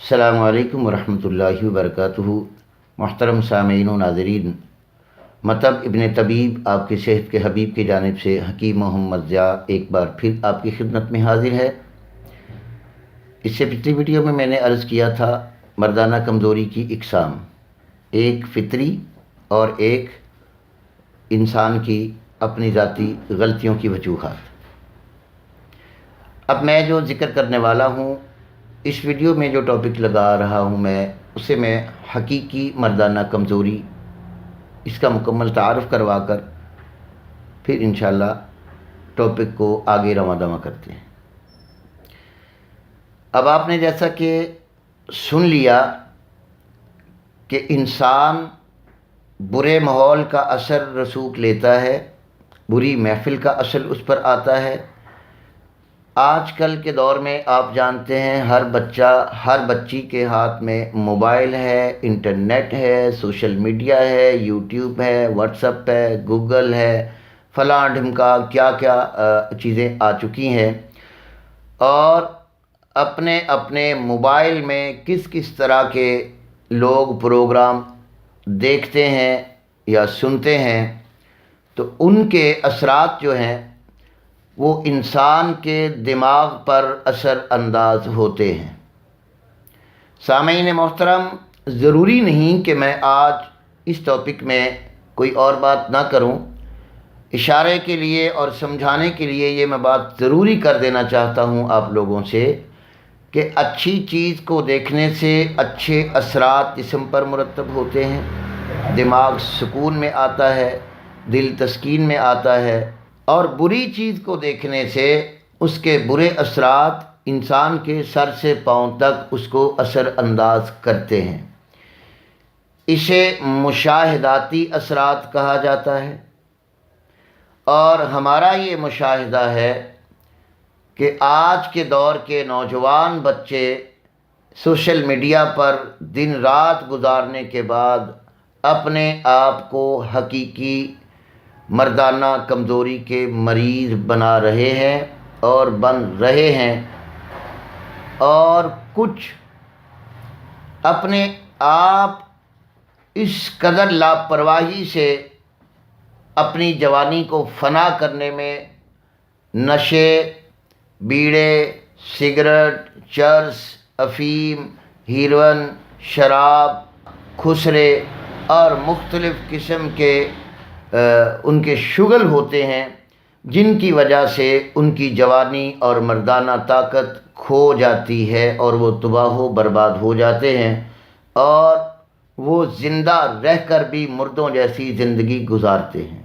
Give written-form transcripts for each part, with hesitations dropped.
السلام علیکم ورحمۃ اللہ وبرکاتہ۔ محترم سامعین و ناظرین، مطب ابن طبیب آپ کی صحت کے حبیب کی جانب سے حکیم محمد ضیاء ایک بار پھر آپ کی خدمت میں حاضر ہے۔ اس سے پچھلی ویڈیو میں نے عرض کیا تھا مردانہ کمزوری کی اقسام، ایک فطری اور ایک انسان کی اپنی ذاتی غلطیوں کی وجوہات۔ اب میں جو ذکر کرنے والا ہوں، اس ویڈیو میں جو ٹاپک لگا رہا ہوں اسے میں حقیقی مردانہ کمزوری، اس کا مکمل تعارف کروا کر پھر انشاءاللہ ٹاپک کو آگے رواں دواں کرتے ہیں۔ اب آپ نے جیسا کہ سن لیا کہ انسان برے ماحول کا اثر رسوخ لیتا ہے، بری محفل کا اثر اس پر آتا ہے۔ آج کل کے دور میں آپ جانتے ہیں ہر بچہ ہر بچی کے ہاتھ میں موبائل ہے، انٹرنیٹ ہے، سوشل میڈیا ہے، یوٹیوب ہے، واٹس ایپ ہے، گوگل ہے، فلاں ڈھمکا کیا کیا چیزیں آ چکی ہیں، اور اپنے اپنے موبائل میں کس کس طرح کے لوگ پروگرام دیکھتے ہیں یا سنتے ہیں، تو ان کے اثرات جو ہیں وہ انسان کے دماغ پر اثر انداز ہوتے ہیں۔ سامعین محترم، ضروری نہیں کہ میں آج اس ٹاپک میں کوئی اور بات نہ کروں، اشارے کے لیے اور سمجھانے کے لیے یہ میں بات ضروری کر دینا چاہتا ہوں آپ لوگوں سے کہ اچھی چیز کو دیکھنے سے اچھے اثرات جسم پر مرتب ہوتے ہیں، دماغ سکون میں آتا ہے، دل تسکین میں آتا ہے، اور بری چیز کو دیکھنے سے اس کے برے اثرات انسان کے سر سے پاؤں تک اس کو اثر انداز کرتے ہیں۔ اسے مشاہداتی اثرات کہا جاتا ہے، اور ہمارا یہ مشاہدہ ہے کہ آج کے دور کے نوجوان بچے سوشل میڈیا پر دن رات گزارنے کے بعد اپنے آپ کو حقیقی مردانہ کمزوری کے مریض بنا رہے ہیں اور بن رہے ہیں، اور کچھ اپنے آپ اس قدر لاپرواہی سے اپنی جوانی کو فنا کرنے میں نشے، بیڑے، سگریٹ، چرس، افیم، ہیروئن، شراب، کھسرے اور مختلف قسم کے ان کے شغل ہوتے ہیں، جن کی وجہ سے ان کی جوانی اور مردانہ طاقت کھو جاتی ہے اور وہ تباہ و برباد ہو جاتے ہیں، اور وہ زندہ رہ کر بھی مردوں جیسی زندگی گزارتے ہیں۔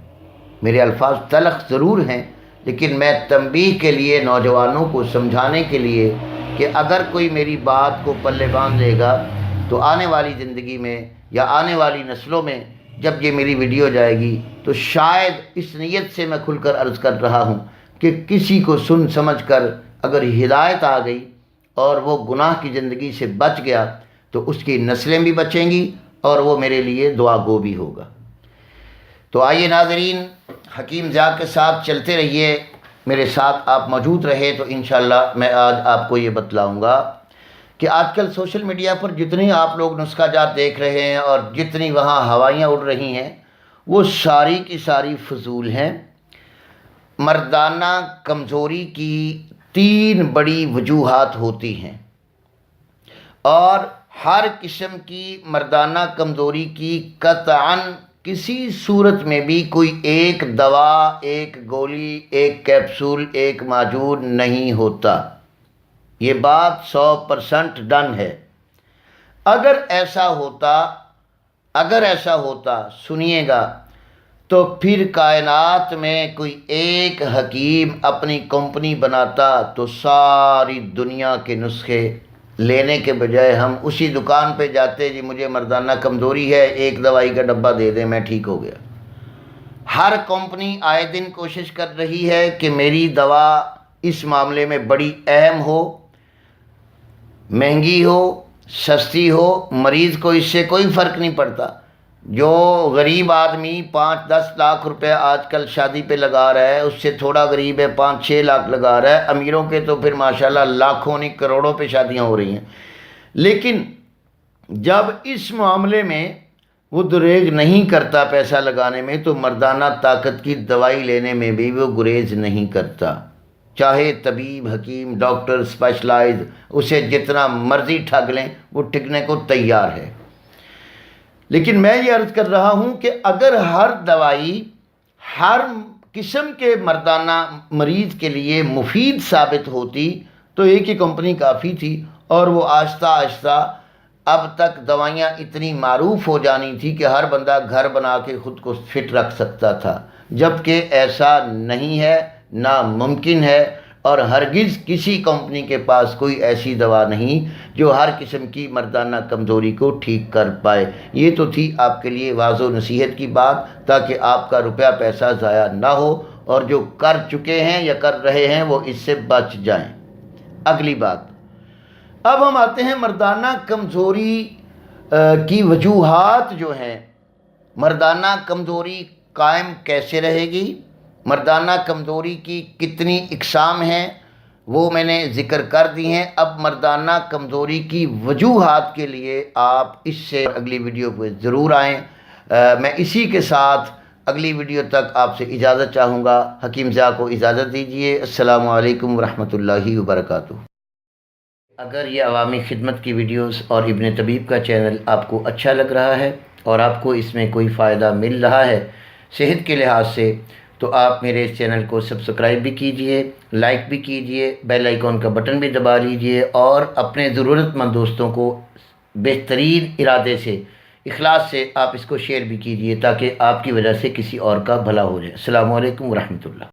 میرے الفاظ تلخ ضرور ہیں، لیکن میں تنبیہ کے لیے نوجوانوں کو سمجھانے کے لیے کہ اگر کوئی میری بات کو پلے باندھ لے گا تو آنے والی زندگی میں یا آنے والی نسلوں میں جب یہ میری ویڈیو جائے گی تو شاید اس نیت سے میں کھل کر عرض کر رہا ہوں کہ کسی کو سن سمجھ کر اگر ہدایت آ گئی اور وہ گناہ کی زندگی سے بچ گیا تو اس کی نسلیں بھی بچیں گی اور وہ میرے لیے دعا گو بھی ہوگا۔ تو آئیے ناظرین، حکیم ضیاء کے ساتھ چلتے رہیے، میرے ساتھ آپ موجود رہے تو انشاءاللہ میں آج آپ کو یہ بتلاؤں گا کہ آج کل سوشل میڈیا پر جتنی آپ لوگ نسخہ جات دیکھ رہے ہیں اور جتنی وہاں ہوائیاں اڑ رہی ہیں وہ ساری کی ساری فضول ہیں۔ مردانہ کمزوری کی 3 بڑی وجوہات ہوتی ہیں، اور ہر قسم کی مردانہ کمزوری کی قطعاً کسی صورت میں بھی کوئی ایک دوا، ایک گولی، ایک کیپسول، ایک معجون نہیں ہوتا۔ یہ بات 100% ڈن ہے۔ اگر ایسا ہوتا سنیے گا تو پھر کائنات میں کوئی ایک حکیم اپنی کمپنی بناتا تو ساری دنیا کے نسخے لینے کے بجائے ہم اسی دکان پہ جاتے، جی مجھے مردانہ کمزوری ہے، ایک دوائی کا ڈبہ دے دیں میں ٹھیک ہو گیا۔ ہر کمپنی آئے دن کوشش کر رہی ہے کہ میری دوا اس معاملے میں بڑی اہم ہو، مہنگی ہو، سستی ہو، مریض کو اس سے کوئی فرق نہیں پڑتا۔ جو غریب آدمی 5-10 لاکھ روپے آج کل شادی پہ لگا رہا ہے، اس سے تھوڑا غریب ہے 5-6 لاکھ لگا رہا ہے، امیروں کے تو پھر ماشاءاللہ لاکھوں نہیں کروڑوں پہ شادیاں ہو رہی ہیں۔ لیکن جب اس معاملے میں وہ دریغ نہیں کرتا پیسہ لگانے میں، تو مردانہ طاقت کی دوائی لینے میں بھی وہ گریز نہیں کرتا، چاہے طبیب، حکیم، ڈاکٹر اسپیشلائز اسے جتنا مرضی ٹھگ لیں وہ ٹھگنے کو تیار ہے۔ لیکن میں یہ عرض کر رہا ہوں کہ اگر ہر دوائی ہر قسم کے مردانہ مریض کے لیے مفید ثابت ہوتی تو ایک ہی کمپنی کافی تھی، اور وہ آہستہ آہستہ اب تک دوائیاں اتنی معروف ہو جانی تھی کہ ہر بندہ گھر بنا کے خود کو فٹ رکھ سکتا تھا، جبکہ ایسا نہیں ہے، ناممکن ہے، اور ہرگز کسی کمپنی کے پاس کوئی ایسی دوا نہیں جو ہر قسم کی مردانہ کمزوری کو ٹھیک کر پائے۔ یہ تو تھی آپ کے لیے واضح و نصیحت کی بات، تاکہ آپ کا روپیہ پیسہ ضائع نہ ہو، اور جو کر چکے ہیں یا کر رہے ہیں وہ اس سے بچ جائیں۔ اگلی بات، اب ہم آتے ہیں مردانہ کمزوری کی وجوہات جو ہیں۔ مردانہ کمزوری قائم کیسے رہے گی؟ مردانہ کمزوری کی کتنی اقسام ہیں وہ میں نے ذکر کر دی ہیں۔ اب مردانہ کمزوری کی وجوہات کے لیے آپ اس سے اگلی ویڈیو پہ ضرور آئیں۔ میں اسی کے ساتھ اگلی ویڈیو تک آپ سے اجازت چاہوں گا۔ حکیم ضیاء کو اجازت دیجیے۔ السلام علیکم ورحمۃ اللہ وبرکاتہ۔ اگر یہ عوامی خدمت کی ویڈیوز اور ابن طبیب کا چینل آپ کو اچھا لگ رہا ہے اور آپ کو اس میں کوئی فائدہ مل رہا ہے صحت کے لحاظ سے، تو آپ میرے اس چینل کو سبسکرائب بھی کیجئے، لائک بھی کیجئے، بیل آئیکن کا بٹن بھی دبا لیجئے، اور اپنے ضرورت مند دوستوں کو بہترین ارادے سے، اخلاص سے آپ اس کو شیئر بھی کیجئے، تاکہ آپ کی وجہ سے کسی اور کا بھلا ہو جائے۔ السلام علیکم ورحمۃ اللہ۔